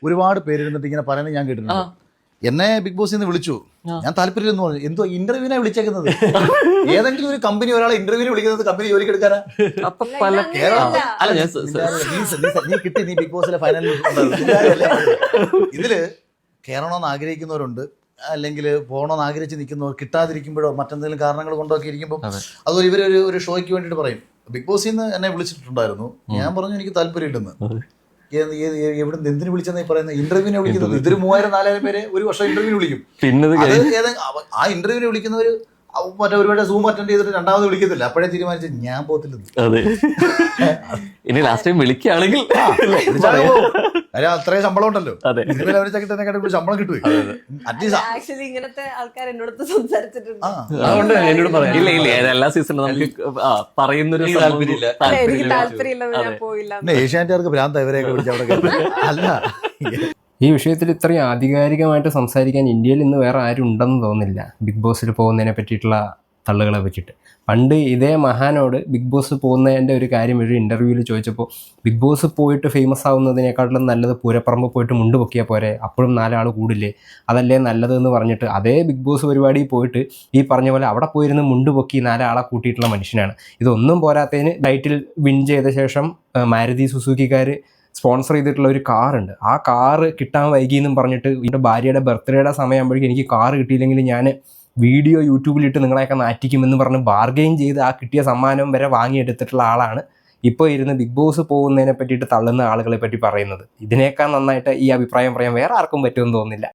ഒരുപാട് പേരിരുന്നിട്ട് ഇങ്ങനെ പറയുന്നത് ഞാൻ കേട്ടിട്ടുണ്ട്. എന്നെ ബിഗ് ബോസിൽ നിന്ന് വിളിച്ചു, ഞാൻ താല്പര്യമില്ലെന്ന് പറഞ്ഞു. എന്തോ ഇന്റർവ്യൂവിനെ വിളിച്ചേക്കുന്നത്? ഏതെങ്കിലും ഒരു കമ്പനി ഒരാളെ ഇന്റർവ്യൂവിന് വിളിക്കുന്നത് കമ്പനി ജോലിക്ക് എടുക്കാനാ? നീ കിട്ടി, നീ ബിഗ് ബോസിലെ ഫൈനലിൽ ഇതില് കയറണമെന്ന് ആഗ്രഹിക്കുന്നവരുണ്ട്, അല്ലെങ്കിൽ പോകണമെന്ന് ആഗ്രഹിച്ച് നിൽക്കുന്നവർ കിട്ടാതിരിക്കുമ്പോഴോ മറ്റെന്തെങ്കിലും കാരണങ്ങൾ കൊണ്ടൊക്കെ ഇരിക്കുമ്പോൾ അതുപോലെ ഇവരൊരു ഷോയ്ക്ക് വേണ്ടിയിട്ട് പറയും. ബിഗ് ബോസിൽ നിന്ന് എന്നെ വിളിച്ചിട്ടുണ്ടായിരുന്നു, ഞാൻ പറഞ്ഞു എനിക്ക് താല്പര്യമില്ലെന്ന്. എവിടെ എന്തിനു വിളിച്ചെന്ന് പറയുന്നത്? ഇന്റർവ്യൂവിനെ വിളിക്കുന്നത്. ഇതൊരു 3000-4000 പേരെ ഒരു വർഷം ഇന്റർവ്യൂവിന് വിളിക്കും. ആ ഇന്റർവ്യൂവിന് വിളിക്കുന്നവര് മറ്റേ ഒരുപാട് സൂം അറ്റൻഡ് ചെയ്തിട്ട് രണ്ടാമത് വിളിക്കത്തില്ല. അപ്പോഴേ തീരുമാനിച്ചു ഞാൻ പോകത്തില്ലെന്ന്. ഇനി ലാസ്റ്റ് ടൈം വിളിക്കുകയാണെങ്കിൽ അത്രയും ശമ്പളം ഉണ്ടല്ലോ, ശമ്പളം കിട്ടും. ആക്ച്വലി ഇങ്ങനത്തെ ആൾക്കാർ എന്നോട് സംസാരിച്ചിട്ടുണ്ട്. ഇല്ല ഇല്ല, എല്ലാ സീസണിലും നമുക്ക് പറയുന്നൊരു എനിക്ക് താല്പര്യമില്ല, ഞാൻ പോയില്ല. ഏഷ്യാനെറ്റുകാർക്ക് ഭ്രാന്ത ഇവരെയൊക്കെ വിളിച്ച അവിടെ അല്ല. ഈ വിഷയത്തിൽ ഇത്രയും ആധികാരികമായിട്ട് സംസാരിക്കാൻ ഇന്ത്യയിൽ ഇന്ന് വേറെ ആരും ഉണ്ടെന്ന് തോന്നുന്നില്ല ബിഗ് ബോസിൽ പോകുന്നതിനെ പറ്റിയിട്ടുള്ള തള്ളുകളെ പറ്റിയിട്ട്. പണ്ട് ഇതേ മഹാനോട് ബിഗ് ബോസ് പോകുന്നതിൻ്റെ ഒരു കാര്യം ഒരു ഇൻ്റർവ്യൂവിൽ ചോദിച്ചപ്പോൾ ബിഗ് ബോസ് പോയിട്ട് ഫേമസ് ആവുന്നതിനേക്കാളും നല്ലത് പൂരപ്പറമ്പ് പോയിട്ട് മുണ്ട് പൊക്കിയാൽ പോരെ, അപ്പോഴും 4 ആൾ കൂടില്ലേ, അതല്ലേ നല്ലതെന്ന് പറഞ്ഞിട്ട് അതേ ബിഗ് ബോസ് പരിപാടിയിൽ പോയിട്ട് ഈ പറഞ്ഞ പോലെ അവിടെ പോയിരുന്ന് മുണ്ട് പൊക്കി 4 ആളെ കൂട്ടിയിട്ടുള്ള മനുഷ്യനാണ്. ഇതൊന്നും പോരാത്തതിന് ഡയറ്റിൽ വിൻ ചെയ്ത ശേഷം മാരുതി സുസുക്കിക്കാർ സ്പോൺസർ ചെയ്തിട്ടുള്ള ഒരു കാറുണ്ട്. ആ കാറ് കിട്ടാൻ വൈകിയെന്നും പറഞ്ഞിട്ട് എൻ്റെ ഭാര്യയുടെ ബർത്ത്ഡേയുടെ സമയമാകുമ്പോഴേക്കും എനിക്ക് കാറ് കിട്ടിയില്ലെങ്കിൽ ഞാൻ വീഡിയോ യൂട്യൂബിലിട്ട് നിങ്ങളെയൊക്കെ നാറ്റിക്കുമെന്ന് പറഞ്ഞ് ബാർഗെയിൻ ചെയ്ത് ആ കിട്ടിയ സമ്മാനം വരെ വാങ്ങിയെടുത്തിട്ടുള്ള ആളാണ് ഇപ്പോൾ ഇരുന്ന് ബിഗ് ബോസ് പോകുന്നതിനെ പറ്റിയിട്ട് തള്ളുന്ന ആളുകളെ പറ്റി പറയുന്നത്. ഇതിനേക്കാൾ നന്നായിട്ട് ഈ അഭിപ്രായം പറയാൻ വേറെ ആർക്കും പറ്റുമെന്ന് തോന്നുന്നില്ല.